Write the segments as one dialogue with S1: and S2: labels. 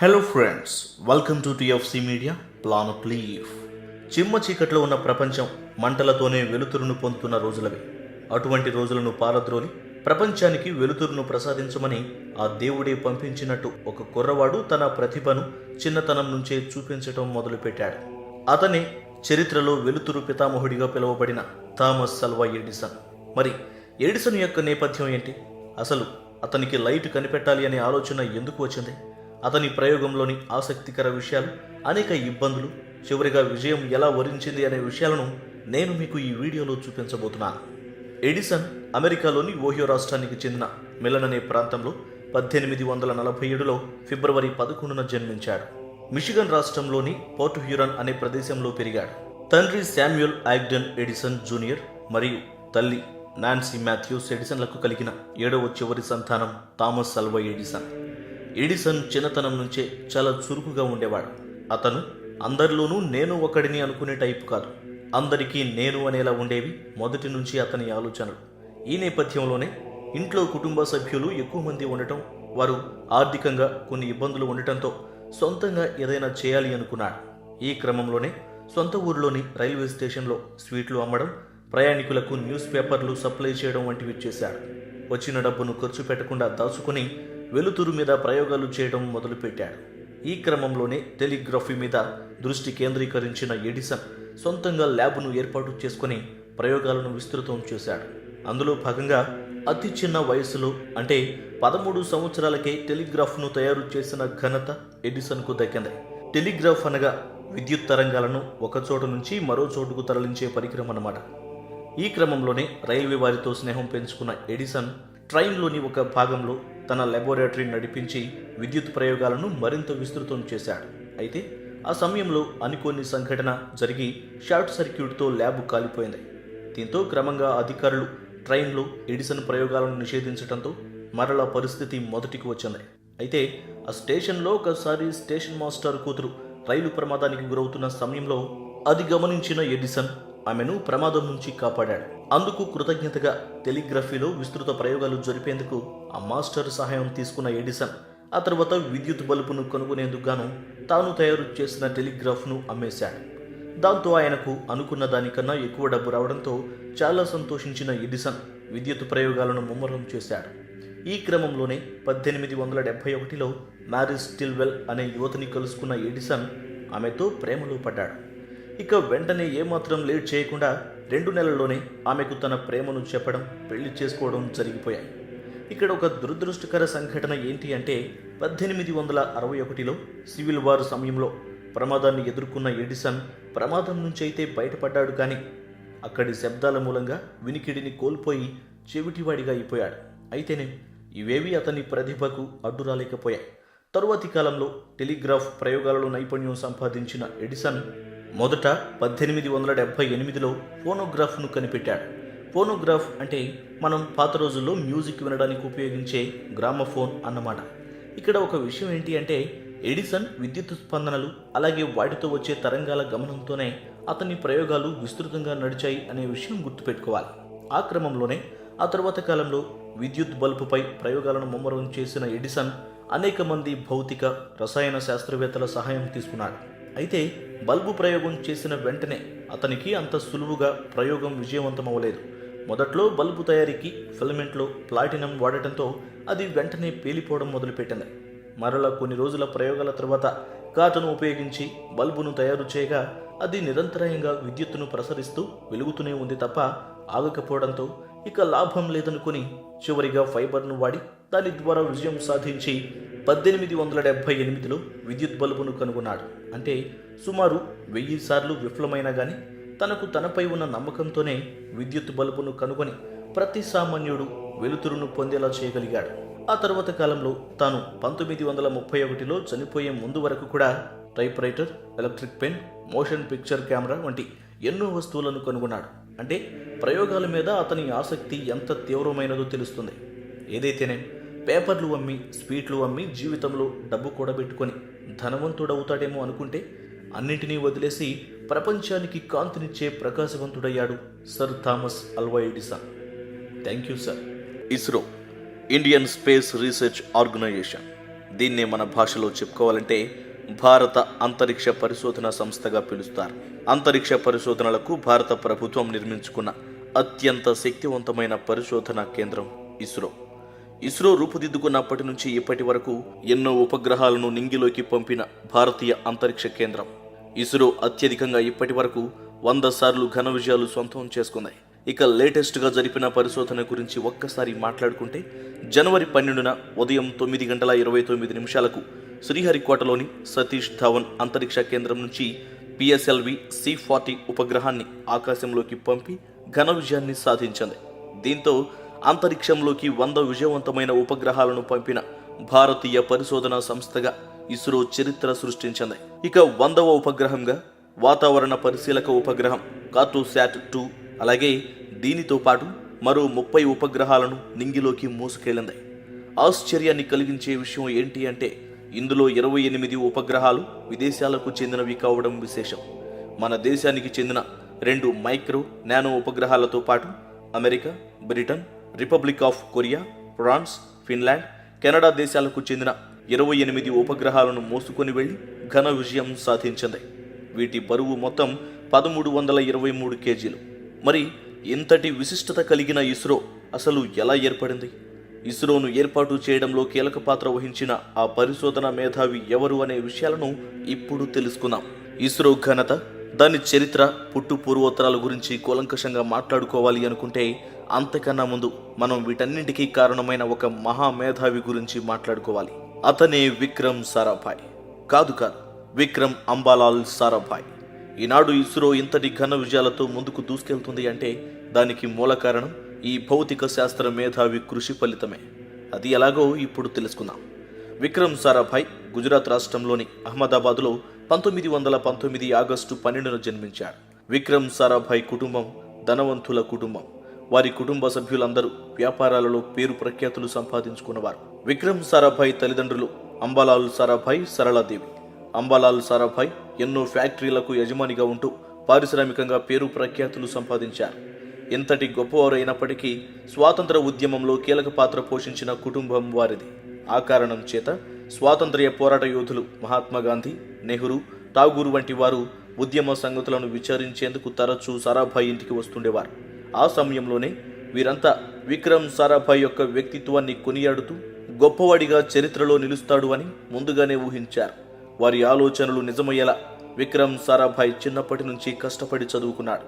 S1: Hello friends, welcome to TFC media planet leaf. చిమ్మ చీకట్లో ఉన్న ప్రపంచం మంటలతోనే వెలుతురును పొందుతున్న రోజులవి. అటువంటి రోజులను పారద్రోలి ప్రపంచానికి వెలుతురును ప్రసాదించమని ఆ దేవుడే పంపించినట్టు ఒక కుర్రవాడు తన ప్రతిభను చిన్నతనం నుంచే చూపించటం మొదలుపెట్టాడు. అతనే చరిత్రలో వెలుతురు పితామహుడిగా పిలువబడిన థామస్ అల్వా ఎడిసన్. మరి ఎడిసన్ యొక్క నేపథ్యం ఏంటి? అసలు అతనికి లైట్ కనిపెట్టాలి అనే ఆలోచన ఎందుకు వచ్చింది? అతని ప్రయోగంలోని ఆసక్తికర విషయాలు, అనేక ఇబ్బందులు, చివరిగా విజయం ఎలా వరించింది అనే విషయాలను నేను మీకు ఈ వీడియోలో చూపించబోతున్నాను. ఎడిసన్ అమెరికాలోని ఓహియో రాష్ట్రానికి చెందిన మిలన్ అనే ప్రాంతంలో 1847లో ఫిబ్రవరి 11న జన్మించాడు. మిషిగన్ రాష్ట్రంలోని పోర్ట్ హ్యూరన్ అనే ప్రదేశంలో పెరిగాడు. తండ్రి శామ్యూల్ ఆగ్డెన్ ఎడిసన్ జూనియర్ మరియు తల్లి నాన్సీ మాథ్యూస్ ఎడిసన్లకు కలిగిన 7వ చివరి సంతానం థామస్ అల్వా ఎడిసన్. ఎడిసన్ చిన్నతనం నుంచే చాలా చురుకుగా ఉండేవాడు. అతను అందరిలోనూ నేను ఒకడిని అనుకునే టైపు కాదు. అందరికీ నేను అనేలా ఉండేవి మొదటి నుంచి అతని ఆలోచనలు. ఈ నేపథ్యంలోనే ఇంట్లో కుటుంబ సభ్యులు ఎక్కువ మంది ఉండటం, వారు ఆర్థికంగా కొన్ని ఇబ్బందులు ఉండటంతో సొంతంగా ఏదైనా చేయాలి అనుకున్నాడు. ఈ క్రమంలోనే సొంత ఊరిలోని రైల్వే స్టేషన్లో స్వీట్లు అమ్మడం, ప్రయాణికులకు న్యూస్ పేపర్లు సప్లై చేయడం వంటివి చేశాడు. వచ్చిన డబ్బును ఖర్చు పెట్టకుండా దాచుకుని వెలుతురు మీద ప్రయోగాలు చేయడం మొదలుపెట్టాడు. ఈ క్రమంలోనే టెలిగ్రఫీ మీద దృష్టి కేంద్రీకరించిన ఎడిసన్ సొంతంగా ల్యాబ్ను ఏర్పాటు చేసుకుని ప్రయోగాలను విస్తృతం చేశాడు. అందులో భాగంగా అతి చిన్న వయసులో అంటే 13 సంవత్సరాలకే టెలిగ్రాఫ్ను తయారు చేసిన ఘనత ఎడిసన్కు దక్కింది. టెలిగ్రాఫ్ అనగా విద్యుత్ తరంగాలను ఒక చోటు నుంచి మరో చోటుకు తరలించే పరికరం అన్నమాట. ఈ క్రమంలోనే రైల్వే వారితో స్నేహం పెంచుకున్న ఎడిసన్ ట్రైన్లోని ఒక భాగంలో తన లాబొరేటరీ నడిపించి విద్యుత్ ప్రయోగాలను మరింత విస్తృతం చేశాడు. అయితే ఆ సమయంలో అనుకోని సంఘటన జరిగి షార్ట్ సర్క్యూట్తో ల్యాబ్ కాలిపోయింది. దీంతో క్రమంగా అధికారులు ట్రైన్లో ఎడిసన్ ప్రయోగాలను నిషేధించడంతో మరలా పరిస్థితి మొదటికి వచ్చింది. అయితే ఆ స్టేషన్లో ఒకసారి స్టేషన్ మాస్టర్ కూతురు రైలు ప్రమాదానికి గురవుతున్న సమయంలో అది గమనించిన ఎడిసన్ ఆమెను ప్రమాదం నుంచి కాపాడాడు. అందుకు కృతజ్ఞతగా టెలిగ్రఫీలో విస్తృత ప్రయోగాలు జరిపేందుకు ఆ మాస్టర్ సహాయం తీసుకున్న ఎడిసన్ ఆ తర్వాత విద్యుత్ బల్బును కనుగొనేందుకు గాను తాను తయారు చేసిన టెలిగ్రాఫ్ను అమ్మేశాడు. దాంతో ఆయనకు అనుకున్న దానికన్నా ఎక్కువ డబ్బు రావడంతో చాలా సంతోషించిన ఎడిసన్ విద్యుత్ ప్రయోగాలను ముమ్మరం చేశాడు. ఈ క్రమంలోనే 1871లో మ్యారీస్ స్టిల్వెల్ అనే యువతిని కలుసుకున్న ఎడిసన్ ఆమెతో ప్రేమలో పడ్డాడు. ఇక వెంటనే ఏమాత్రం లేట్ చేయకుండా 2 నెలల్లోనే ఆమెకు తన ప్రేమను చెప్పడం, పెళ్లి చేసుకోవడం జరిగిపోయాయి. ఇక్కడ ఒక దురదృష్టకర సంఘటన ఏంటి అంటే 1861లో సివిల్ వార్ సమయంలో ప్రమాదాన్ని ఎదుర్కొన్న ఎడిసన్ ప్రమాదం నుంచి అయితే బయటపడ్డాడు, కానీ అక్కడి శబ్దాల మూలంగా వినికిడిని కోల్పోయి చెవిటివాడిగా అయిపోయాడు. అయితేనే ఇవేవి అతని ప్రతిభకు అడ్డు రాలేకపోయాయి. తరువాతి కాలంలో టెలిగ్రాఫ్ ప్రయోగాలలో నైపుణ్యం సంపాదించిన ఎడిసన్ మొదట 1878లో ఫోనోగ్రాఫ్ను కనిపెట్టాడు. ఫోనోగ్రాఫ్ అంటే మనం పాత రోజుల్లో మ్యూజిక్ వినడానికి ఉపయోగించే గ్రామఫోన్ అన్నమాట. ఇక్కడ ఒక విషయం ఏంటి అంటే ఎడిసన్ విద్యుత్ స్పందనలు అలాగే వాటితో వచ్చే తరంగాల గమనంతోనే అతని ప్రయోగాలు విస్తృతంగా నడిచాయి అనే విషయం గుర్తుపెట్టుకోవాలి. ఆ క్రమంలోనే ఆ తర్వాత కాలంలో విద్యుత్ బల్బుపై ప్రయోగాలను ముమ్మరం చేసిన ఎడిసన్ అనేక మంది భౌతిక, రసాయన శాస్త్రవేత్తల సహాయం తీసుకున్నాడు. అయితే బల్బు ప్రయోగం చేసిన వెంటనే అతనికి అంత సులువుగా ప్రయోగం విజయవంతమవ్వలేదు. మొదట్లో బల్బు తయారీకి ఫిలమెంట్లో ప్లాటినం వాడటంతో అది వెంటనే పేలిపోవడం మొదలుపెట్టింది. మరలా కొన్ని రోజుల ప్రయోగాల తర్వాత కాటను ఉపయోగించి బల్బును తయారు చేయగా అది నిరంతరాయంగా విద్యుత్తును ప్రసరిస్తూ వెలుగుతూనే ఉంది తప్ప ఆగకపోవడంతో ఇక లాభం లేదనుకుని చివరిగా ఫైబర్ను వాడి దాని ద్వారా విజయం సాధించి 1878లో విద్యుత్ బల్బును కనుగొన్నాడు. అంటే సుమారు 1000 సార్లు విఫలమైనా కానీ తనపై ఉన్న నమ్మకంతోనే విద్యుత్ బల్బును కనుగొని ప్రతి సామాన్యుడు వెలుతురును పొందేలా చేయగలిగాడు. ఆ తర్వాత కాలంలో తాను 1931లో చనిపోయే ముందు వరకు కూడా type writer, electric pen, motion picture camera వంటి ఎన్నో వస్తువులను కనుగొన్నాడు. అంటే ప్రయోగాల మీద అతని ఆసక్తి ఎంత తీవ్రమైనదో తెలుస్తుంది. ఏదైతేనే పేపర్లు అమ్మి, స్వీట్లు అమ్మి జీవితంలో డబ్బు కూడబెట్టుకొని ధనవంతుడవుతాడేమో అనుకుంటే అన్నింటినీ వదిలేసి ప్రపంచానికి కాంతినిచ్చే ప్రకాశవంతుడయ్యాడు sir Thomas Alva Edison. Thank you sir. ISRO, Indian Space Research Organisation దీన్నే మన భాషలో చెప్పుకోవాలంటే భారత అంతరిక్ష పరిశోధన సంస్థగా పిలుస్తారు. అంతరిక్ష పరిశోధనలకు భారత ప్రభుత్వం నిర్మించుకున్న అత్యంత శక్తివంతమైన పరిశోధనా కేంద్రం ఇస్రో. ఇస్రో రూపుదిద్దుకున్నప్పటి నుంచి ఇప్పటి వరకు ఎన్నో ఉపగ్రహాలను నింగిలోకి పంపిన భారతీయ అంతరిక్ష కేంద్రం. ఇస్రో అత్యధికంగా ఇప్పటి వరకు 100 సార్లు ఘన విజయాలు సొంతం చేసుకుంది. ఇక లేటెస్ట్గా జరిపిన పరిశోధన గురించి ఒక్కసారి మాట్లాడుకుంటే జనవరి 12న ఉదయం 9:29 శ్రీహరికోటలోని సతీష్ ధావన్ అంతరిక్ష కేంద్రం నుంచి PSLV C-40 ఉపగ్రహాన్ని ఆకాశంలోకి పంపి ఘన విజయాన్ని సాధించింది. దీంతో అంతరిక్షంలోకి 100 విజయవంతమైన ఉపగ్రహాలను పంపిన భారతీయ పరిశోధనా సంస్థగా ఇస్రో చరిత్ర సృష్టించింది. ఇక 100వ ఉపగ్రహంగా వాతావరణ పరిశీలక ఉపగ్రహం కార్టోశాట్-2, అలాగే దీనితో పాటు మరో 30 ఉపగ్రహాలను నింగిలోకి మోసుకెళ్లింది. ఆశ్చర్యాన్ని కలిగించే విషయం ఏంటి అంటే ఇందులో 28 ఉపగ్రహాలు విదేశాలకు చెందినవి కావడం విశేషం. మన దేశానికి చెందిన 2 మైక్రో, నానో ఉపగ్రహాలతో పాటు America, Britain, Republic of Korea, France, Finland, Canada దేశాలకు చెందిన 28 ఉపగ్రహాలను మోసుకొని వెళ్లి ఘన విజయం సాధించింది. వీటి బరువు మొత్తం 1323 కేజీలు. మరి ఇంతటి విశిష్టత కలిగిన ఇస్రో అసలు ఎలా ఏర్పడింది? ఇస్రోను ఏర్పాటు చేయడంలో కీలక పాత్ర వహించిన ఆ పరిశోధన మేధావి ఎవరు అనే విషయాలను ఇప్పుడు తెలుసుకుందాం. ఇస్రో ఘనత, దాని చరిత్ర, పుట్టు పూర్వోత్తరాల గురించి కూలంకషంగా మాట్లాడుకోవాలి అనుకుంటే అంతకన్నా ముందు మనం వీటన్నింటికీ కారణమైన ఒక మహామేధావి గురించి మాట్లాడుకోవాలి. అతనే విక్రమ్ సారాభాయ్. కాదు, విక్రమ్ అంబాలాల్ సారాభాయ్. ఈనాడు ఇస్రో ఇంతటి ఘన విజయాలతో ముందుకు దూసుకెళ్తుంది అంటే దానికి మూల కారణం ఈ భౌతిక శాస్త్ర మేధావి కృషి ఫలితమే. అది ఎలాగో ఇప్పుడు తెలుసుకుందాం. విక్రమ్ సారాభాయ్ గుజరాత్ రాష్ట్రంలోని అహ్మదాబాద్లో 1919 ఆగస్టు 12న జన్మించాడు. విక్రమ్ సారాభాయ్ కుటుంబం ధనవంతుల కుటుంబం. వారి కుటుంబ సభ్యులందరూ వ్యాపారాలలో పేరు ప్రఖ్యాతులు సంపాదించుకున్నవారు. విక్రమ్ సారాభాయ్ తల్లిదండ్రులు అంబాలాల్ సారాభాయ్, సరళాదేవి. అంబాలాల్ సారాభాయ్ ఎన్నో ఫ్యాక్టరీలకు యజమానిగా ఉంటూ పారిశ్రామికంగా పేరు ప్రఖ్యాతులు సంపాదించారు. ఎంతటి గొప్పవారు అయినప్పటికీ స్వాతంత్ర ఉద్యమంలో కీలక పాత్ర పోషించిన కుటుంబం వారిది. ఆ కారణం చేత స్వాతంత్ర్య పోరాట యోధులు మహాత్మా గాంధీ, నెహ్రూ, ఠాగూర్ వంటి వారు ఉద్యమ సంగతులను విచారించేందుకు తరచూ సారాభాయ్ ఇంటికి వస్తుండేవారు. ఆ సమయంలోనే వీరంతా విక్రమ్ సారాభాయ్ యొక్క వ్యక్తిత్వాన్ని కొనియాడుతూ గొప్పవాడిగా చరిత్రలో నిలుస్తాడు అని ముందుగానే ఊహించారు. వారి ఆలోచనలు నిజమయ్యేలా విక్రమ్ సారాభాయ్ చిన్నప్పటి నుంచి కష్టపడి చదువుకున్నాడు.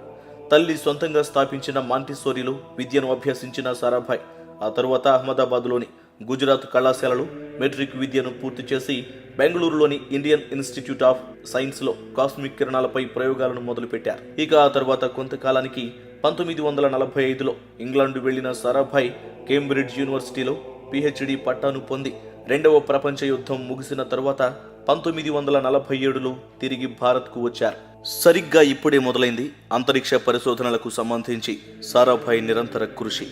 S1: తల్లి సొంతంగా స్థాపించిన మాంటిసోరీలో విద్యను అభ్యసించిన సారాభాయ్ ఆ తరువాత అహ్మదాబాద్లోని గుజరాత్ కళాశాలలో మెట్రిక్ విద్యను పూర్తి చేసి బెంగళూరులోని ఇండియన్ ఇన్స్టిట్యూట్ ఆఫ్ సైన్స్లో కాస్మిక్ కిరణాలపై ప్రయోగాలను మొదలుపెట్టారు. ఇక ఆ తర్వాత కొంతకాలానికి 1945లో ఇంగ్లాండ్ వెళ్లిన సారాభాయ్ కేంబ్రిడ్జ్ యూనివర్సిటీలో PhD పట్టాను పొంది 2వ ప్రపంచ యుద్ధం ముగిసిన తరువాత 1947లో తిరిగి భారత్కు వచ్చారు. సరిగ్గా ఇప్పుడే మొదలైంది అంతరిక్ష పరిశోధనలకు సంబంధించి సారాభాయ్ నిరంతర కృషి.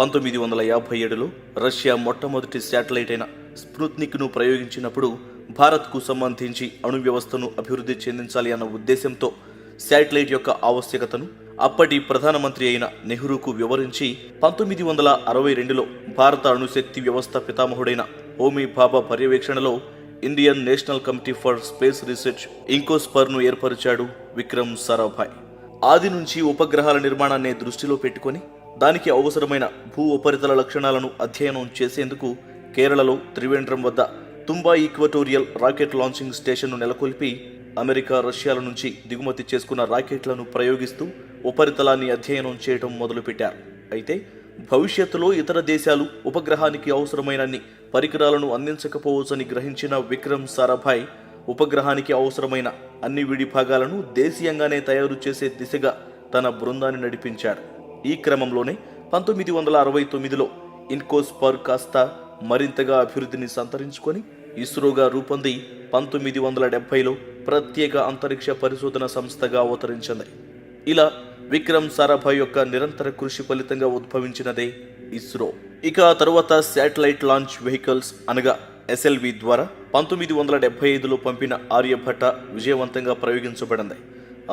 S1: 1957లో రష్యా మొట్టమొదటి శాటిలైట్ అయిన స్పుత్నిక్ను ప్రయోగించినప్పుడు భారత్కు సంబంధించి అణు వ్యవస్థను అభివృద్ధి చెందించాలి అన్న ఉద్దేశంతో శాటిలైట్ యొక్క ఆవశ్యకతను అప్పటి ప్రధానమంత్రి అయిన నెహ్రూకు వివరించి 1962లో భారత అణుశక్తి వ్యవస్థ పితామహుడైన హోమీ భాభా పర్యవేక్షణలో Indian National Committee for Space Research ఇంకోస్పర్ను ఏర్పరిచాడు విక్రమ్ సారాభాయ్. ఆది నుంచి ఉపగ్రహాల నిర్మాణాన్ని దృష్టిలో పెట్టుకొని దానికి అవసరమైన భూ ఉపరితల లక్షణాలను అధ్యయనం చేసేందుకు కేరళలో త్రివేంద్రం వద్ద తుంబా ఈక్వటోరియల్ రాకెట్ లాంచింగ్ స్టేషన్ను నెలకొల్పి అమెరికా, రష్యాల నుంచి దిగుమతి చేసుకున్న రాకెట్లను ప్రయోగిస్తూ ఉపరితలాన్ని అధ్యయనం చేయడం మొదలుపెట్టారు. అయితే భవిష్యత్తులో ఇతర దేశాలు ఉపగ్రహానికి అవసరమైనన్ని పరికరాలను అందించకపోవచ్చని గ్రహించిన విక్రమ్ సారాభాయ్ ఉపగ్రహానికి అవసరమైన అన్ని విడి భాగాలను దేశీయంగానే తయారు చేసే దిశగా తన బృందాన్ని నడిపించాడు. ఈ క్రమంలోనే 1969లో ఇన్కోస్పర్ కాస్త మరింతగా అభివృద్ధిని సంతరించుకొని ఇస్రోగా రూపొంది 1970లో ప్రత్యేక అంతరిక్ష పరిశోధన సంస్థగా అవతరించింది. ఇలా విక్రమ్ సారాభాయ్ యొక్క నిరంతర కృషి ఫలితంగా ఉద్భవించినదే ఇస్రో. ఇక ఆ తరువాత శాటిలైట్ లాంచ్ వెహికల్స్ అనగా SLV ద్వారా 1975లో పంపిన ఆర్యభట్ట విజయవంతంగా ప్రయోగించబడింది.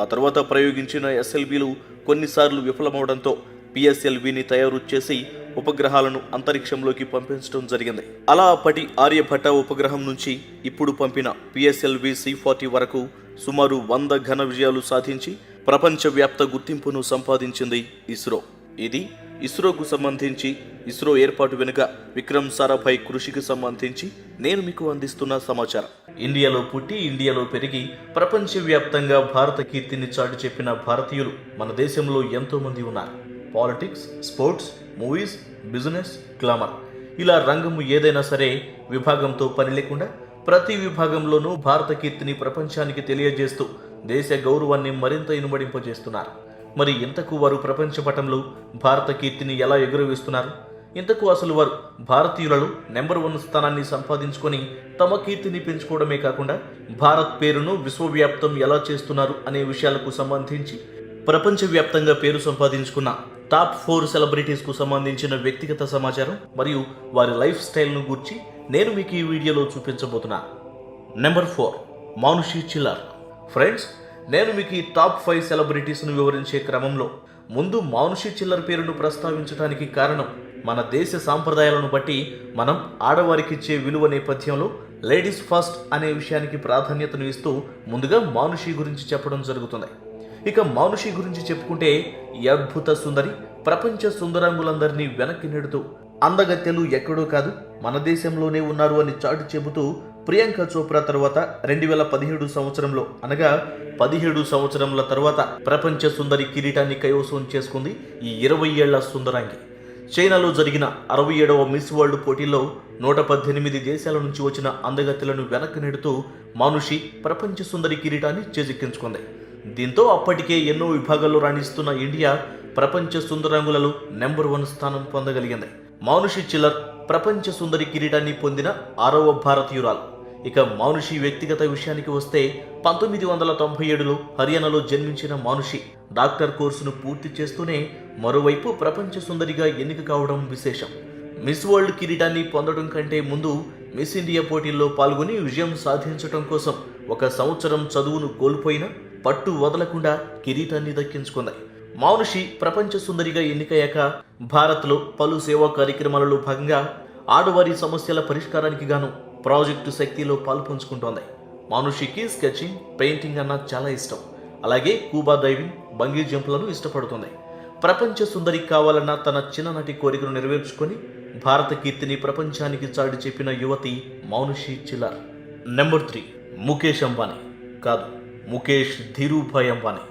S1: ఆ తర్వాత ప్రయోగించిన SLVలు కొన్నిసార్లు విఫలమవడంతో PSLVని తయారు చేసి ఉపగ్రహాలను అంతరిక్షంలోకి పంపించడం జరిగింది. అలా అప్పటి ఆర్యభట్ట ఉపగ్రహం నుంచి ఇప్పుడు పంపిన PSLV C-40 వరకు సుమారు 100 ఘన విజయాలు సాధించి ప్రపంచవ్యాప్త గుర్తింపును సంపాదించింది ఇస్రో. ఇది ఇస్రోకు సంబంధించి ఇస్రో ఏర్పాటు వెనుక విక్రమ్ సారాభాయ్ కృషికి సంబంధించి నేను మీకు అందిస్తున్న సమాచారం. ఇండియాలో పుట్టి ఇండియాలో పెరిగి ప్రపంచవ్యాప్తంగా భారత కీర్తిని చాటి చెప్పిన భారతీయులు మన దేశంలో ఎంతో మంది ఉన్నారు. Politics, sports, movies, business, glamour ఇలా రంగము ఏదైనా సరే విభాగంతో పని లేకుండా ప్రతి విభాగంలోనూ భారత కీర్తిని ప్రపంచానికి తెలియజేస్తూ దేశ గౌరవాన్ని మరింత ఇనుమడింపజేస్తున్నారు. మరి ఇంతకు వారు ప్రపంచ పటంలో భారత కీర్తిని ఎలా ఎగురవేస్తున్నారు? ఇంతకు అసలు వారు భారతీయులలో నెంబర్ 1 స్థానాన్ని సంపాదించుకొని తమ కీర్తిని పెంచుకోవడమే కాకుండా భారత్ పేరును విశ్వవ్యాప్తం ఎలా చేస్తున్నారు అనే విషయాలకు సంబంధించి ప్రపంచవ్యాప్తంగా పేరు సంపాదించుకున్న టాప్ 4 సెలబ్రిటీస్కు సంబంధించిన వ్యక్తిగత సమాచారం మరియు వారి లైఫ్ స్టైల్ను గురించి నేను మీకు ఈ వీడియోలో చూపించబోతున్నాను. నెంబర్ 4, మానుషి చిల్లర్. ఫ్రెండ్స్, నేను మీకు ఈ టాప్ 5 సెలబ్రిటీస్ను వివరించే క్రమంలో ముందు మానుషి చిల్లర్ పేరును ప్రస్తావించడానికి కారణం మన దేశ సాంప్రదాయాలను బట్టి మనం ఆడవారికి ఇచ్చే విలువ నేపథ్యంలో లేడీస్ ఫస్ట్ అనే విషయానికి ప్రాధాన్యతను ఇస్తూ ముందుగా మానుషి గురించి చెప్పడం జరుగుతుంది. ఇక మానుషి గురించి చెప్పుకుంటే ఈ అద్భుత సుందరి ప్రపంచ సుందరాంగులందరినీ వెనక్కి నెడుతూ అందగత్తెలు ఎక్కడో కాదు మన దేశంలోనే ఉన్నారు అని చాటు చెబుతూ ప్రియాంక చోప్రా తర్వాత 2017 సంవత్సరంలో అనగా 17 సంవత్సరముల తర్వాత ప్రపంచ సుందరి కిరీటాన్ని కైవసం చేసుకుంది ఈ 20 ఏళ్ల సుందరాంగి. చైనాలో జరిగిన 67వ మిస్ వరల్డ్ పోటీల్లో 118 దేశాల నుంచి వచ్చిన అందగత్తెలను వెనక్కి నెడుతూ మానుషి ప్రపంచ సుందరి కిరీటాన్ని చేజిక్కించుకుంది. దీంతో అప్పటికే ఎన్నో విభాగాల్లో రాణిస్తున్న ఇండియా ప్రపంచ సుందరాంగులలో నెంబర్ 1 స్థానం పొందగలిగింది. మానుషి చిల్లర్ ప్రపంచ సుందరి కిరీటాన్ని పొందిన 6వ భారతీయురాలు. ఇక మానుషి వ్యక్తిగత విషయానికి వస్తే 1997లో హర్యానాలో జన్మించిన మానుషి డాక్టర్ కోర్సును పూర్తి చేస్తూనే మరోవైపు ప్రపంచ సుందరిగా ఎన్నిక కావడం విశేషం. మిస్ వరల్డ్ కిరీటాన్ని పొందడం కంటే ముందు మిస్ ఇండియా పోటీల్లో పాల్గొని విజయం సాధించడం కోసం 1 సంవత్సరం చదువును కోల్పోయినా పట్టు వదలకుండా కిరీటాన్ని దక్కించుకుంది. మానుషి ప్రపంచ సుందరిగా ఎన్నికయ్యాక భారత్లో పలు సేవా కార్యక్రమాలలో భాగంగా ఆడవారి సమస్యల పరిష్కారానికి గాను ప్రాజెక్టు శక్తిలో పాల్పంచుకుంటోంది. మానుషికి స్కెచింగ్, పెయింటింగ్ అన్న చాలా ఇష్టం. అలాగే స్కూబా డైవింగ్, బంగీ జంప్లను ఇష్టపడుతుంది. ప్రపంచ సుందరి కావాలన్న తన చిన్ననాటి కోరికను నెరవేర్చుకొని భారత కీర్తిని ప్రపంచానికి చాటి చెప్పిన యువతి మానుషి చిల్లర్. నెంబర్ 3, ముఖేష్ అంబానీ. కాదు, ముఖేష్ ధీరూభాయ్ అంబానీ.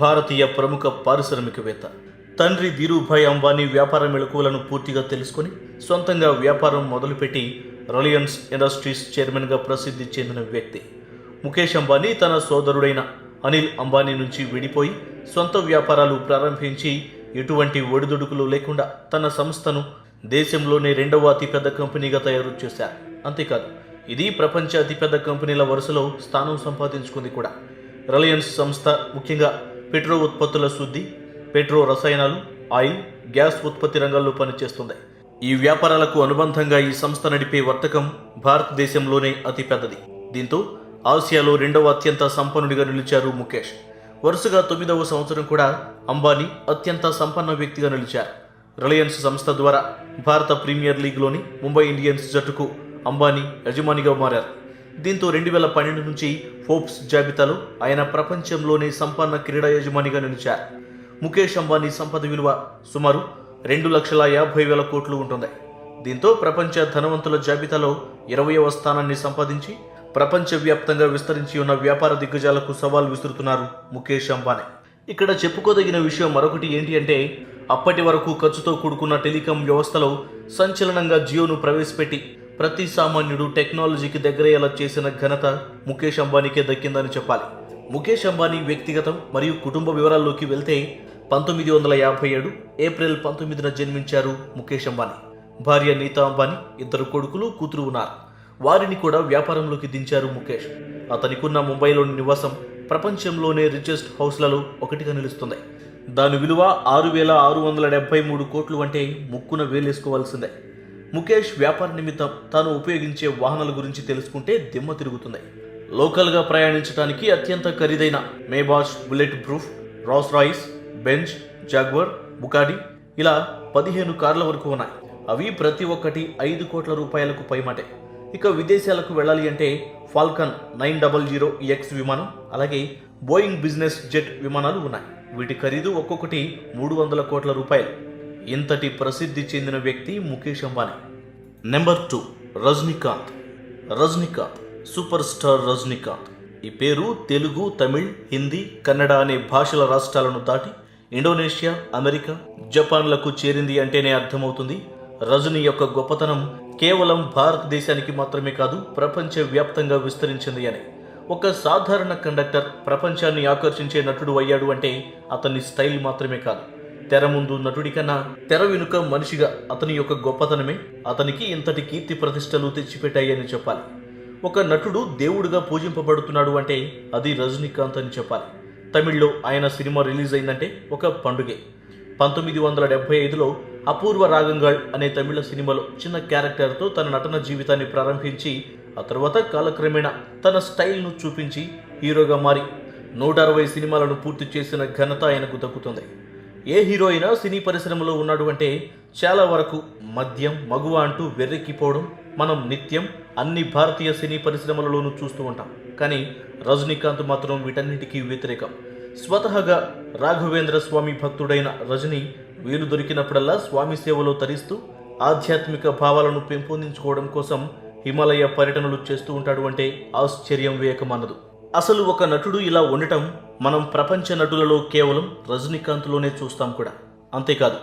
S1: భారతీయ ప్రముఖ పారిశ్రామికవేత్త. తండ్రి ధీరూభాయ్ అంబానీ వ్యాపార మెళకువలను పూర్తిగా తెలుసుకొని సొంతంగా వ్యాపారం మొదలుపెట్టి రిలయన్స్ ఇండస్ట్రీస్ చైర్మన్గా ప్రసిద్ధి చెందిన వ్యక్తి. ముఖేష్ అంబానీ తన సోదరుడైన అనిల్ అంబానీ నుంచి విడిపోయి సొంత వ్యాపారాలు ప్రారంభించి ఎటువంటి ఒడిదుడుకులు లేకుండా తన సంస్థను దేశంలోనే 2వ అతిపెద్ద కంపెనీగా తయారు చేశారు. అంతేకాదు, ఇది ప్రపంచ అతిపెద్ద కంపెనీల వరుసలో స్థానం సంపాదించుకుంది కూడా. రిలయన్స్ సంస్థ ముఖ్యంగా పెట్రో ఉత్పత్తుల శుద్ధి, పెట్రో రసాయనాలు, ఆయిల్, గ్యాస్ ఉత్పత్తి రంగాల్లో పనిచేస్తుంది. ఈ వ్యాపారాలకు అనుబంధంగా ఈ సంస్థ నడిపే వర్తకం భారతదేశంలోనే అతిపెద్దది. దీంతో ఆసియాలో 2వ అత్యంత సంపన్నుడిగా నిలిచారు ముఖేష్. వరుసగా 9వ సంవత్సరం కూడా అంబానీ అత్యంత సంపన్న వ్యక్తిగా నిలిచారు. రిలయన్స్ సంస్థ ద్వారా భారత ప్రీమియర్ లీగ్లోని ముంబై ఇండియన్స్ జట్టుకు అంబానీ యజమానిగా మారారు. దీంతో 2012 నుంచి ఫోర్బ్స్ జాబితాలో ఆయన ప్రపంచంలోనే సంపన్న క్రీడా యజమానిగా నిలిచారు. ముఖేష్ అంబానీ సంపద విలువ సుమారు 2,50,000 కోట్లు ఉంటుంది. దీంతో ప్రపంచ ధనవంతుల జాబితాలో 20వ స్థానాన్ని సంపాదించి ప్రపంచవ్యాప్తంగా విస్తరించి ఉన్న వ్యాపార దిగ్గజాలకు సవాల్ విసురుతున్నారు ముఖేష్ అంబానీ. ఇక్కడ చెప్పుకోదగిన విషయం మరొకటి ఏంటి అంటే, అప్పటి వరకు ఖర్చుతో కూడుకున్న టెలికాం వ్యవస్థలో సంచలనంగా జియోను ప్రవేశపెట్టి ప్రతి సామాన్యుడు టెక్నాలజీకి దగ్గరయ్యేలా చేసిన ఘనత ముఖేష్ అంబానీకే దక్కిందని చెప్పాలి. ముఖేష్ అంబానీ వ్యక్తిగతం మరియు కుటుంబ వివరాల్లోకి వెళ్తే 1957 ఏప్రిల్ 19న జన్మించారు ముఖేష్ అంబానీ. భార్య నీతా అంబానీ, 2 కొడుకులు, కూతురు ఉన్నారు. వారిని కూడా వ్యాపారంలోకి దించారు ముఖేష్. అతనికున్న ముంబైలోని నివాసం ప్రపంచంలోనే రిచెస్ట్ హౌస్లలో ఒకటిగా నిలుస్తుంది. దాని విలువ 6,673 కోట్లు అంటే ముక్కున వేలేసుకోవాల్సిందే. ముఖేష్ వ్యాపార నిమిత్తం తాను ఉపయోగించే వాహనాల గురించి తెలుసుకుంటే దిమ్మ తిరుగుతుంది. లోకల్గా ప్రయాణించడానికి అత్యంత ఖరీదైన Maybach bullet proof, Rolls Royce, Benz, Jaguar, Bugatti, ఇలా 15 కార్ల వరకు ఉన్నాయి. అవి ప్రతి ఒక్కటి 5 కోట్ల రూపాయలకు పైమాటే. ఇక విదేశాలకు వెళ్ళాలి అంటే ఫాల్కన్ 900EX విమానం, అలాగే బోయింగ్ బిజినెస్ జెట్ విమానాలు ఉన్నాయి. వీటి ఖరీదు ఒక్కొక్కటి 300 కోట్ల రూపాయలు. ఇంతటి ప్రసిద్ధి చెందిన వ్యక్తి Mukesh Ambani. Number 2, Rajinikanth. Rajinikanth, super star Rajinikanth. ఈ పేరు తెలుగు, తమిళ్, హిందీ, కన్నడ అనే భాషల రాష్ట్రాలను దాటి ఇండోనేషియా, అమెరికా, జపాన్లకు చేరింది అంటేనే అర్థమవుతుంది రజనీ యొక్క గొప్పతనం కేవలం భారతదేశానికి మాత్రమే కాదు, ప్రపంచ వ్యాప్తంగా విస్తరించింది అని. ఒక సాధారణ కండక్టర్ ప్రపంచాన్ని ఆకర్షించే నటుడు అయ్యాడు అంటే అతని స్టైల్ మాత్రమే కాదు, తెర ముందు నటుడి కన్నా తెర వెనుక మనిషిగా అతని యొక్క గొప్పతనమే అతనికి ఇంతటి కీర్తి ప్రతిష్టలు తెచ్చిపెట్టాయని చెప్పాలి. ఒక నటుడు దేవుడిగా పూజింపబడుతున్నాడు అంటే అది రజనీకాంత్ అని చెప్పాలి. తమిళ్లో ఆయన సినిమా రిలీజ్ అయిందంటే ఒక పండుగే. 1975లో అపూర్వ రాగంగాళ్ అనే తమిళ సినిమాలో చిన్న క్యారెక్టర్తో తన నటన జీవితాన్ని ప్రారంభించి ఆ తర్వాత కాలక్రమేణా తన స్టైల్ను చూపించి హీరోగా మారి 160 సినిమాలను పూర్తి చేసిన ఘనత ఆయనకు దక్కుతుంది. ఏ హీరో అయినా సినీ పరిశ్రమలో ఉన్నాడు అంటే చాలా వరకు మద్యం, మగువ అంటూ వెర్రెక్కిపోవడం మనం నిత్యం అన్ని భారతీయ సినీ పరిశ్రమలలోనూ చూస్తూ ఉంటాం. కానీ రజనీకాంత్ మాత్రం వీటన్నిటికీ వ్యతిరేకం. స్వతహాగా రాఘవేంద్ర స్వామి భక్తుడైన రజనీ వీలు దొరికినప్పుడల్లా స్వామి సేవలో తరిస్తూ ఆధ్యాత్మిక భావాలను పెంపొందించుకోవడం కోసం హిమాలయ పర్యటనలు చేస్తూ ఉంటాడు అంటే ఆశ్చర్యం వేయకమన్నదు. అసలు ఒక నటుడు ఇలా ఉండటం మనం ప్రపంచ నటులలో కేవలం రజనీకాంత్లోనే చూస్తాం కూడా. అంతేకాదు,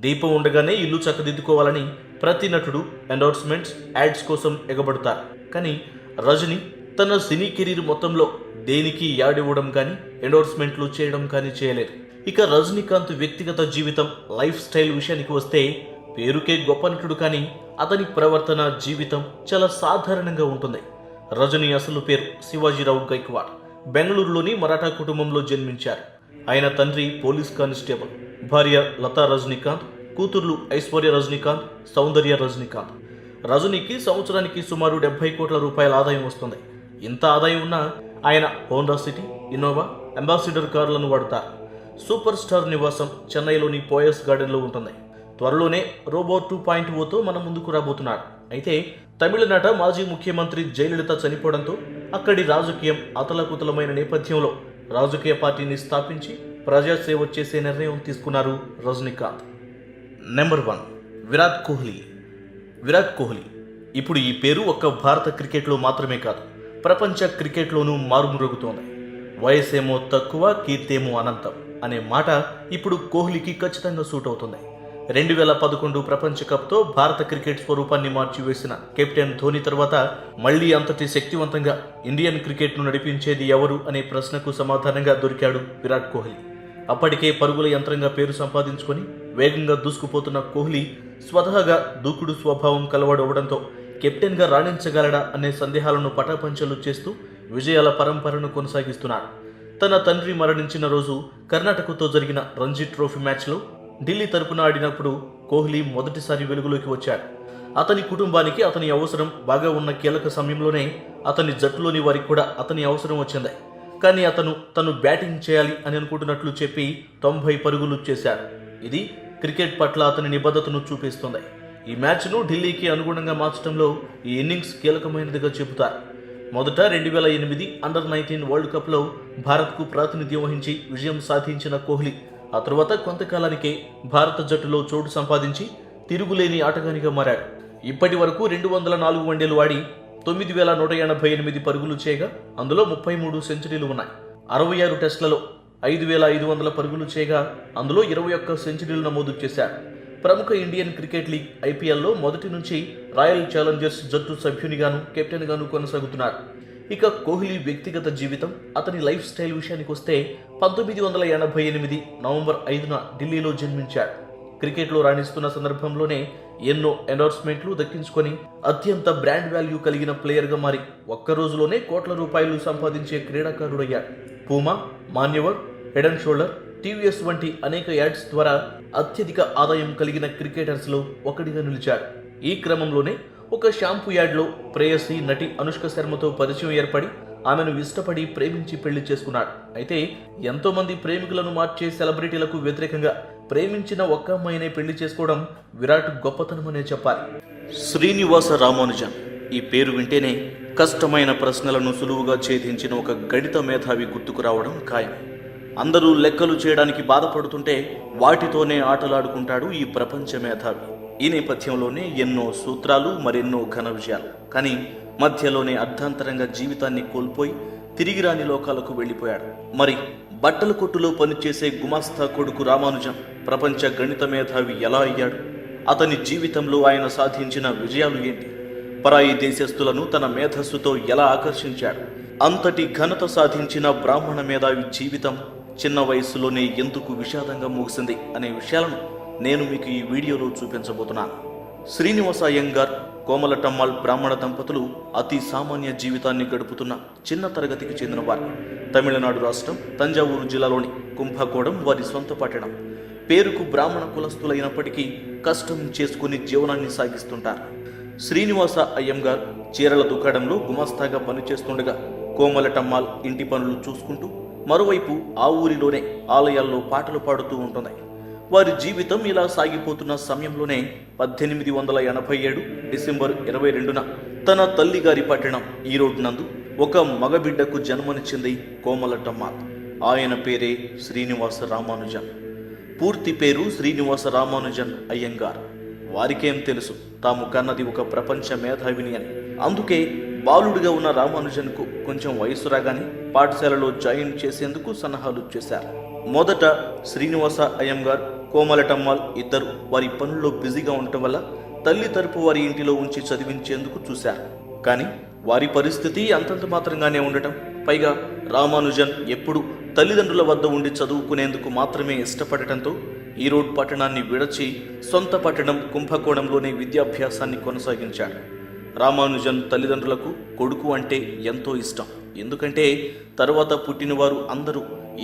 S1: దీపం ఉండగానే ఇల్లు చక్కదిద్దుకోవాలని ప్రతి నటుడు ఎండోర్స్మెంట్స్, యాడ్స్ కోసం ఎగబడతారు. కానీ రజనీ తన సినీ కెరీర్ మొత్తంలో దేనికి యాడ్ ఇవ్వడం కానీ ఎండోర్స్మెంట్లు చేయడం కానీ చేయలేదు. ఇక రజనీకాంత్ వ్యక్తిగత జీవితం, లైఫ్ స్టైల్ విషయానికి వస్తే పేరుకే గొప్ప నటుడు, కానీ అతని ప్రవర్తన, జీవితం చాలా సాధారణంగా ఉంటుంది. రజనీ అసలు పేరు శివాజీరావు గైక్వాడ్. బెంగళూరులోని మరాఠా కుటుంబంలో జన్మించారు. ఆయన తండ్రి పోలీస్ కానిస్టేబుల్, భార్య లతా రజనీకాంత్, కూతుర్లు ఐశ్వర్య రజనీకాంత్, సౌందర్య రజనీకాంత్. రజనీకి సంవత్సరానికి సుమారు 70 కోట్ల రూపాయల ఆదాయం వస్తుంది. ఇంత ఆదాయం ఉన్నా ఆయన హోండా సిటీ, ఇన్నోవా, అంబాసిడర్ కార్లను వాడతారు. సూపర్ స్టార్ నివాసం చెన్నైలోని పోయస్ గార్డెన్లో ఉంటుంది. త్వరలోనే రోబో 2.0తో మన ముందుకు రాబోతున్నాడు. అయితే తమిళనాట మాజీ ముఖ్యమంత్రి జయలలిత చనిపోవడంతో అక్కడి రాజకీయం అతలకుతలమైన నేపథ్యంలో రాజకీయ పార్టీని స్థాపించి ప్రజాసేవ చేసే నిర్ణయం తీసుకున్నారు రజనీకాంత్. నెంబర్ 1, విరాట్ కోహ్లీ. విరాట్ కోహ్లీ ఇప్పుడు ఈ పేరు ఒక్క భారత క్రికెట్లో మాత్రమే కాదు, ప్రపంచ క్రికెట్లోనూ మారుమ్రోగుతోంది. వయసేమో తక్కువ, కీర్తేమో అనంతం అనే మాట ఇప్పుడు కోహ్లీకి ఖచ్చితంగా సూట్ అవుతుంది. 2011 ప్రపంచ కప్తో భారత క్రికెట్ స్వరూపాన్ని మార్చివేసిన కెప్టెన్ ధోని తర్వాత మళ్లీ అంతటి శక్తివంతంగా ఇండియన్ క్రికెట్ను నడిపించేది ఎవరు అనే ప్రశ్నకు సమాధానంగా దొరికాడు విరాట్ కోహ్లీ. అప్పటికే పరుగుల యంత్రంగా పేరు సంపాదించుకొని వేగంగా దూసుకుపోతున్న కోహ్లీ స్వతహాగా దూకుడు స్వభావం కలవాడు అవడంతో కెప్టెన్గా రాణించగలడా అనే సందేహాలను పటాపంచలు చేస్తూ విజయాల పరంపరను కొనసాగిస్తున్నాడు. తన తండ్రి మరణించిన రోజు కర్ణాటకతో జరిగిన రంజీ ట్రోఫీ మ్యాచ్లో ఢిల్లీ తరపున ఆడినప్పుడు కోహ్లీ మొదటిసారి వెలుగులోకి వచ్చాడు. అతని కుటుంబానికి అతని అవసరం బాగా ఉన్న కీలక సమయంలోనే అతని జట్టులోని వారికి కూడా అతని అవసరం వచ్చింది. కానీ తను బ్యాటింగ్ చేయాలి అని అనుకుంటున్నట్లు చెప్పి 90 పరుగులు చేశాడు. ఇది క్రికెట్ పట్ల అతని నిబద్ధతను చూపిస్తుంది. ఈ మ్యాచ్ను ఢిల్లీకి అనుగుణంగా మార్చడంలో ఈ ఇన్నింగ్స్ కీలకమైనదిగా చెబుతారు. మొదట 2008 అండర్-19 వరల్డ్ కప్లో భారత్కు ప్రాతినిధ్యం వహించి విజయం సాధించిన కోహ్లీ ఆ తర్వాత కొంతకాలానికే భారత జట్టులో చోటు సంపాదించి తిరుగులేని ఆటగానిగా మారాడు. ఇప్పటి వరకు 204 వన్డేలు ఆడి 9188 పరుగులు చేయగా అందులో 33 సెంచరీలు ఉన్నాయి. 66 టెస్టులలో 5500 పరుగులు చేయగా అందులో 21 సెంచరీలు నమోదు చేశాడు. ప్రముఖ ఇండియన్ క్రికెట్ లీగ్ ఐపీఎల్లో మొదటి నుంచి రాయల్ ఛాలెంజర్స్ జట్టు సభ్యునిగాను కెప్టెన్గాను కొనసాగుతున్నాడు. ఇక కోహ్లీ వ్యక్తిగత జీవితం, అతని లైఫ్ స్టైల్ విషయానికి వస్తే 1988 నవంబర్ 5న ఢిల్లీలో జన్మించాడు. క్రికెట్లో రాణిస్తున్న సందర్భంలోనే ఎన్నో ఎండోర్స్మెంట్లు దక్కించుకొని అత్యంత బ్రాండ్ వాల్యూ కలిగిన ప్లేయర్గా మారి ఒక్క రోజులోనే కోట్ల రూపాయలు సంపాదించే క్రీడాకారుడయ్యాడు. Puma, Manyavar, Head and Shoulder, TVS వంటి అనేక యాడ్స్ ద్వారా అత్యధిక ఆదాయం కలిగిన క్రికెటర్స్లో ఒకటిగా నిలిచాడు. ఈ క్రమంలోనే ఒక షాంపూ యాడ్లో ప్రేయసి నటి అనుష్క శర్మతో పరిచయం ఏర్పడి ఆమెను ఇష్టపడి ప్రేమించి పెళ్లి చేసుకున్నాడు. అయితే ఎంతో మంది ప్రేమికులను మార్చే సెలబ్రిటీలకు వ్యతిరేకంగా ప్రేమించిన ఒక్క అమ్మాయినే పెళ్లి చేసుకోవడం విరాట్ గొప్పతనమనే చెప్పాలి. శ్రీనివాస రామానుజన్ ఈ పేరు వింటేనే కష్టమైన ప్రశ్నలను సులువుగా ఛేదించిన ఒక గణిత మేధావి గుర్తుకు రావడం ఖాయం. అందరూ లెక్కలు చేయడానికి బాధపడుతుంటే వాటితోనే ఆటలాడుకుంటాడు ఈ ప్రపంచ మేధావి. ఈ నేపథ్యంలోనే ఎన్నో సూత్రాలు, మరెన్నో ఘన విజయాలు. కానీ మధ్యలోనే అర్ధాంతరంగా జీవితాన్ని కోల్పోయి తిరిగి రాని లోకాలకు వెళ్ళిపోయాడు. మరి బట్టల కొట్టులో పనిచేసే గుమాస్తా కొడుకు రామానుజన్ ప్రపంచ గణిత మేధావి ఎలా అయ్యాడు? అతని జీవితంలో ఆయన సాధించిన విజయాలు ఏంటి? పరాయి దేశస్థులను తన మేధస్సుతో ఎలా ఆకర్షించాడు? అంతటి ఘనత సాధించిన బ్రాహ్మణ మేధావి జీవితం చిన్న వయస్సులోనే ఎందుకు విషాదంగా ముగిసింది అనే విషయాలను నేను మీకు ఈ వీడియోలో చూపించబోతున్నాను. శ్రీనివాస అయ్యంగార్, కోమలటమ్మాళ్ బ్రాహ్మణ దంపతులు అతి సామాన్య జీవితాన్ని గడుపుతున్న చిన్న తరగతికి చెందినవారు. తమిళనాడు రాష్ట్రం తంజావూరు జిల్లాలోని కుంభకోణం వారి సొంత పట్టణం. పేరుకు బ్రాహ్మణ కులస్తులైనప్పటికీ కష్టం చేసుకుని జీవనాన్ని సాగిస్తుంటారు. శ్రీనివాస అయ్యంగార్ చీరల దుకాణంలో గుమాస్తాగా పనిచేస్తుండగా కోమలటమ్మాళ్ ఇంటి పనులు చూసుకుంటూ మరోవైపు ఆ ఊరిలోనే ఆలయాల్లో పాటలు పాడుతూ ఉంటుంది. వారి జీవితం ఇలా సాగిపోతున్న సమయంలోనే 1887 డిసెంబర్ 22న తన తల్లిగారి పట్టణం ఈరోడ్ నందు ఒక మగబిడ్డకు జన్మనిచ్చింది కోమలటమ్మాళ్. ఆయన పేరే శ్రీనివాస రామానుజన్. పూర్తి పేరు శ్రీనివాస రామానుజన్ అయ్యంగార్. వారికేం తెలుసు తాము కన్నది ఒక ప్రపంచ మేధావిని అని. అందుకే బాలుడిగా ఉన్న రామానుజన్కు కొంచెం వయసు రాగానే పాఠశాలలో జాయిన్ చేసేందుకు సన్నాహాలు చేశారు. మొదట శ్రీనివాస అయ్యంగార్, కోమలటమ్మాళ్ ఇద్దరు వారి పనుల్లో బిజీగా ఉండటం వల్ల తల్లి తరపు వారి ఇంటిలో ఉంచి చదివించేందుకు చూశారు. కానీ వారి పరిస్థితి అంతంత మాత్రంగానే ఉండటం, పైగా రామానుజన్ ఎప్పుడు తల్లిదండ్రుల వద్ద ఉండి చదువుకునేందుకు మాత్రమే ఇష్టపడటంతో ఈరోడ్ పట్టణాన్ని విడచి సొంత పట్టణం కుంభకోణంలోనే విద్యాభ్యాసాన్ని కొనసాగించాడు. రామానుజన్ తల్లిదండ్రులకు కొడుకు అంటే ఎంతో ఇష్టం. ఎందుకంటే తర్వాత పుట్టినవారు అందరూ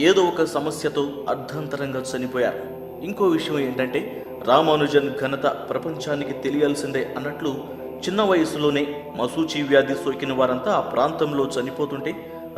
S1: ఏదో ఒక సమస్యతో అర్ధాంతరంగా చనిపోయారు. ఇంకో విషయం ఏంటంటే రామానుజన్ ఘనత ప్రపంచానికి తెలియాల్సిందే అన్నట్లు చిన్న వయసులోనే మసూచి వ్యాధి సోకిన వారంతా ఆ ప్రాంతంలో చనిపోతుంటే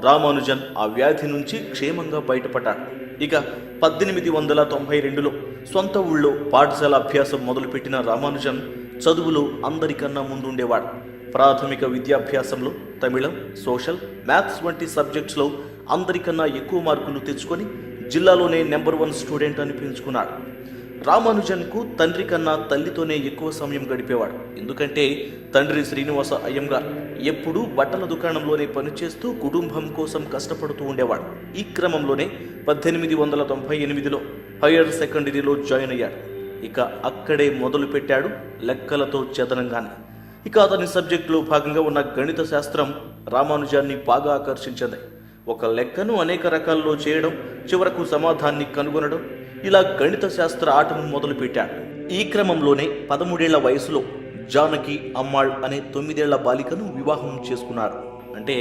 S1: రామానుజన్ ఆ వ్యాధి నుంచి క్షేమంగా బయటపడ్డాడు. ఇక 1892లో సొంత ఊళ్ళో పాఠశాల అభ్యాసం మొదలుపెట్టిన రామానుజన్ చదువులో అందరికన్నా ముందుండేవాడు. ప్రాథమిక విద్యాభ్యాసంలో తమిళం, సోషల్, మ్యాథ్స్ వంటి సబ్జెక్ట్స్లో అందరికన్నా ఎక్కువ మార్కులు తెచ్చుకొని జిల్లాలోనే నెంబర్ 1 స్టూడెంట్ అనిపించుకున్నాడు. రామానుజన్కు తండ్రి కన్నా తల్లితోనే ఎక్కువ సమయం గడిపేవాడు. ఎందుకంటే తండ్రి శ్రీనివాస అయ్యంగార్ ఎప్పుడూ బట్టల దుకాణంలోనే పనిచేస్తూ కుటుంబం కోసం కష్టపడుతూ ఉండేవాడు. ఈ క్రమంలోనే 1898లో హైయర్ సెకండరీలో జాయిన్ అయ్యాడు. ఇక అక్కడే మొదలు పెట్టాడు లెక్కలతో చదరంగానే. ఇక అతని సబ్జెక్టులో భాగంగా ఉన్న గణిత శాస్త్రం రామానుజాన్ని బాగా ఆకర్షించింది. ఒక లెక్కను అనేక రకాల్లో చేయడం, చివరకు సమాధానాన్ని కనుగొనడం, ఇలా గణిత శాస్త్ర ఆటను మొదలుపెట్టాడు. ఈ క్రమంలోనే 13 వయసులో జానకి అమ్మాళ్ అనే 9 బాలికను వివాహం చేసుకున్నాడు. అంటే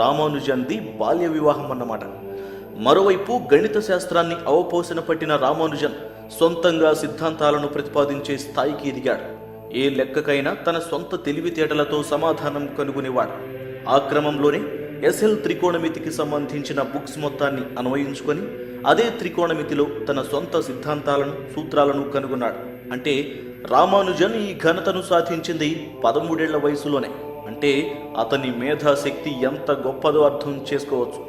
S1: రామానుజన్ది బాల్య వివాహం అన్నమాట. మరోవైపు గణిత శాస్త్రాన్ని అవపోసన పట్టిన రామానుజన్ సొంతంగా సిద్ధాంతాలను ప్రతిపాదించే స్థాయికి ఎదిగాడు. ఏ లెక్కకైనా తన సొంత తెలివితేటలతో సమాధానం కనుగొనేవాడు. ఆ క్రమంలోనే ఎస్ఎల్ త్రికోణమితికి సంబంధించిన బుక్స్ మొత్తాన్ని అన్వయించుకొని అదే త్రికోణమితిలో తన సొంత సిద్ధాంతాలను, సూత్రాలను కనుగొన్నాడు. అంటే రామానుజన్ ఈ ఘనతను సాధించింది 13 వయసులోనే. అంటే అతని మేధాశక్తి ఎంత గొప్పదో అర్థం చేసుకోవచ్చు.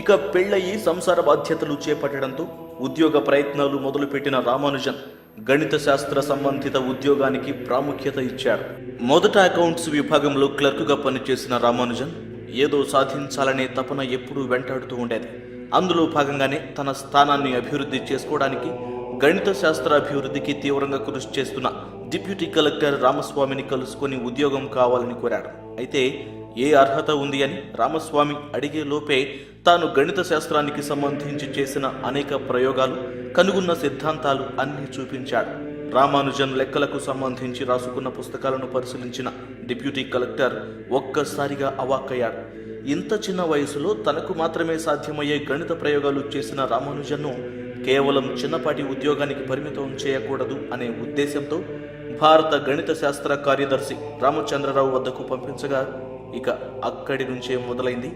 S1: ఇక పెళ్ళయి సంసార బాధ్యతలు చేపట్టడంతో ఉద్యోగ ప్రయత్నాలు మొదలుపెట్టిన రామానుజన్ గణిత శాస్త్ర సంబంధిత ఉద్యోగానికి ప్రాముఖ్యత ఇచ్చాడు. మొదట అకౌంట్స్ విభాగంలో క్లర్కుగా పనిచేసిన రామానుజన్ ఏదో సాధించాలనే తపన ఎప్పుడూ వెంటాడుతూ ఉండేది. అందులో భాగంగానే తన స్థానాన్ని అభివృద్ధి చేసుకోవడానికి గణిత శాస్త్ర అభివృద్ధికి తీవ్రంగా కృషి చేస్తున్న డిప్యూటీ కలెక్టర్ రామస్వామిని కలుసుకొని ఉద్యోగం కావాలని కోరాడు. అయితే ఏ అర్హత ఉంది అని రామస్వామి అడిగే లోపే తాను గణిత శాస్త్రానికి సంబంధించి చేసిన అనేక ప్రయోగాలు, కనుగొన్న సిద్ధాంతాలు అన్నీ చూపించాడు. రామానుజన్ లెక్కలకు సంబంధించి రాసుకున్న పుస్తకాలను పరిశీలించిన డిప్యూటీ కలెక్టర్ ఒక్కసారిగా అవాక్కయ్యాడు. ఇంత చిన్న వయసులో తనకు మాత్రమే సాధ్యమయ్యే గణిత ప్రయోగాలు చేసిన రామానుజన్ను కేవలం చిన్నపాటి ఉద్యోగానికి పరిమితం చేయకూడదు అనే ఉద్దేశంతో భారత గణిత శాస్త్ర కార్యదర్శి రామచంద్రరావు వద్దకు పంపించగా ఇక అక్కడి నుంచే మొదలైంది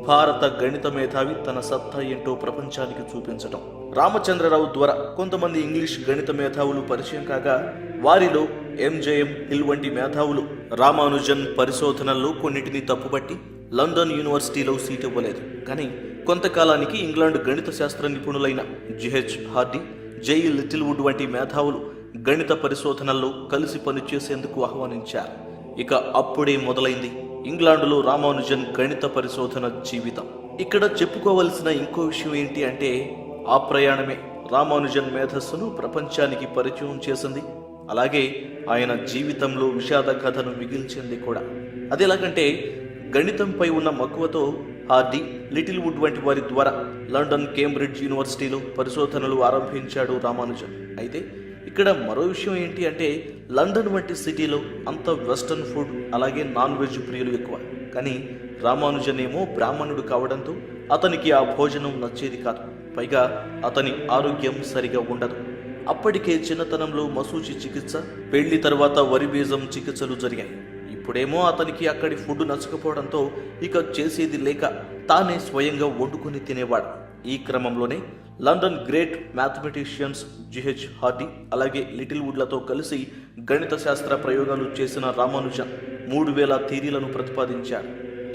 S1: భారత గణిత మేధావి తన సత్తా ఏంటో ప్రపంచానికి చూపించటం. రామచంద్రరావు ద్వారా కొంతమంది ఇంగ్లీష్ గణిత మేధావులు పరిచయం కాగా వారిలో ఎంజేఎం హిల్ వంటి మేధావులు రామానుజన్ పరిశోధనల్లో కొన్నిటిని తప్పుపట్టి లండన్ యూనివర్సిటీలో సీట్ ఇవ్వలేదు. కానీ కొంతకాలానికి ఇంగ్లాండ్ గణిత శాస్త్ర నిపుణులైన జిహెచ్ హార్డీ, జై లిటిల్వుడ్ వంటి మేధావులు గణిత పరిశోధనల్లో కలిసి పనిచేసేందుకు ఆహ్వానించారు. ఇక అప్పుడే మొదలైంది ఇంగ్లాండులో రామానుజన్ గణిత పరిశోధన జీవితం. ఇక్కడ చెప్పుకోవలసిన ఇంకో విషయం ఏంటి అంటే ఆ ప్రయాణమే రామానుజన్ మేధస్సును ప్రపంచానికి పరిచయం చేసింది. అలాగే ఆయన జీవితంలో విషాద కథను మిగిల్చింది కూడా. అది ఎలాగంటే గణితంపై ఉన్న మక్కువతో హార్డీ, లిటిల్వుడ్ వంటి వారి ద్వారా లండన్, కేంబ్రిడ్జ్ యూనివర్సిటీలో పరిశోధనలు ఆరంభించాడు రామానుజన్. అయితే ఇక్కడ మరో విషయం ఏంటి అంటే లండన్ వంటి సిటీలో అంత వెస్టర్న్ ఫుడ్ అలాగే నాన్ వెజ్ ప్రియులు ఎక్కువ. కానీ రామానుజన్ ఏమో బ్రాహ్మణుడు కావడంతో అతనికి ఆ భోజనం నచ్చేది కాదు. పైగా అతని ఆరోగ్యం సరిగా ఉండదు. అప్పటికే చిన్నతనంలో మసూచి చికిత్స, పెళ్లి తర్వాత వరి బీజం చికిత్సలు జరిగాయి. ఇప్పుడేమో అతనికి అక్కడి ఫుడ్ నచ్చకపోవడంతో ఇక చేసేది లేక తానే స్వయంగా వండుకొని తినేవాడు. ఈ క్రమంలోనే London great mathematicians G H Hardy అలాగే లిటిల్వుడ్లతో కలిసి గణిత శాస్త్ర ప్రయోగాలు చేసిన రామానుజన్ 3000 థియరీలను ప్రతిపాదించాడు.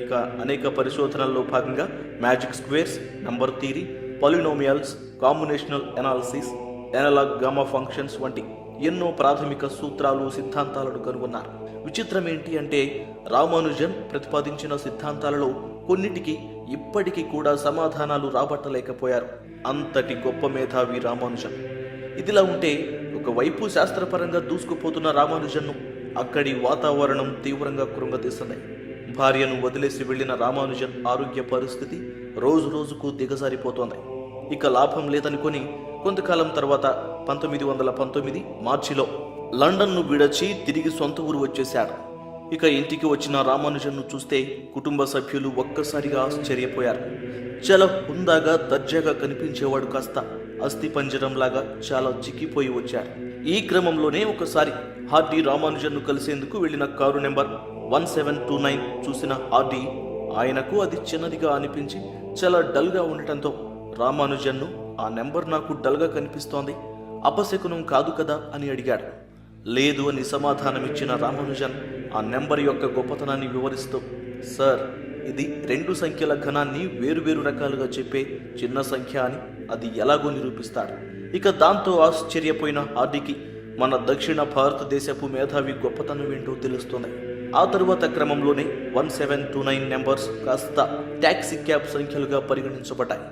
S1: ఇక అనేక పరిశోధనల్లో భాగంగా magic squares, number theory, polynomials, combinational analysis, analogue gamma functions వంటి ఎన్నో ప్రాథమిక సూత్రాలు, సిద్ధాంతాలను కనుగొన్నారు. విచిత్రం ఏంటి అంటే రామానుజన్ ప్రతిపాదించిన సిద్ధాంతాలలో కొన్నిటికి ఇప్పటికీ కూడా సమాధానాలు రాబట్టలేకపోయారు. అంతటి గొప్ప మేధావి రామానుజన్. ఇదిలా ఉంటే ఒకవైపు శాస్త్రపరంగా దూసుకుపోతున్న రామానుజన్ను అక్కడి వాతావరణం తీవ్రంగా కృంగతీస్తుంది. భార్యను వదిలేసి వెళ్లిన రామానుజన్ ఆరోగ్య పరిస్థితి రోజు రోజుకు దిగజారిపోతోంది. ఇక లాభం లేదనుకొని కొంతకాలం తర్వాత 1919 మార్చిలో లండన్ను విడచి తిరిగి సొంత ఊరు వచ్చేశాడు. ఇక ఇంటికి వచ్చిన రామానుజన్ను చూస్తే కుటుంబ సభ్యులు ఒక్కసారిగా ఆశ్చర్యపోయారు. చాలా హుందాగా, దర్జాగా కనిపించేవాడు కాస్త అస్థిపంజరంలాగా చాలా చిక్కిపోయి వచ్చాడు. ఈ క్రమంలోనే ఒకసారి హార్డీ రామానుజన్ను కలిసేందుకు వెళ్లిన కారు నెంబర్ 1729 చూసిన హార్డీ ఆయనకు అది చిన్నదిగా అనిపించి చాలా డల్గా ఉండటంతో రామానుజన్ను ఆ నెంబర్ నాకు డల్గా కనిపిస్తోంది, అపశకునం కాదు కదా అని అడిగాడు. లేదు అని సమాధానమిచ్చిన రామానుజన్ ఆ నెంబర్ యొక్క గొప్పతనాన్ని వివరిస్తూ, సార్, ఇది 2 సంఖ్యల ఘనాన్ని వేరువేరు రకాలుగా చెప్పే చిన్న సంఖ్య అని అది ఎలాగో నిరూపిస్తాడు. ఇక దాంతో ఆశ్చర్యపోయిన హార్డీకి మన దక్షిణ భారతదేశపు మేధావి గొప్పతనం ఏంటో తెలుస్తుంది. ఆ తరువాత క్రమంలోనే 1729 నెంబర్స్ కాస్త ట్యాక్సీ క్యాబ్ సంఖ్యలుగా పరిగణించబడ్డాయి.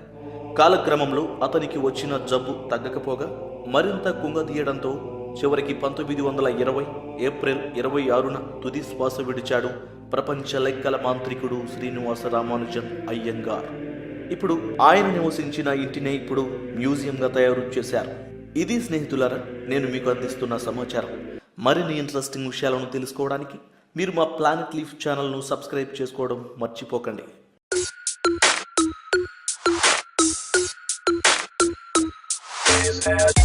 S1: కాలక్రమంలో అతనికి వచ్చిన జబ్బు తగ్గకపోగా మరింత కుంగదీయడంతో చివరికి 1920 ఏప్రిల్ 26న తుది శ్వాస విడిచాడు ప్రపంచ లెక్కల మాంత్రికుడు శ్రీనివాస రామానుజన్ అయ్యంగార్. ఇప్పుడు ఆయన నివసించిన ఇంటినే ఇప్పుడు మ్యూజియంగా తయారు చేశారు. ఇది స్నేహితులారా నేను మీకు అందిస్తున్న సమాచారం. మరిన్ని ఇంట్రెస్టింగ్ విషయాలను తెలుసుకోవడానికి మీరు మా ప్లానెట్ లీఫ్ ఛానల్ను సబ్స్క్రైబ్ చేసుకోవడం మర్చిపోకండి.
S2: His head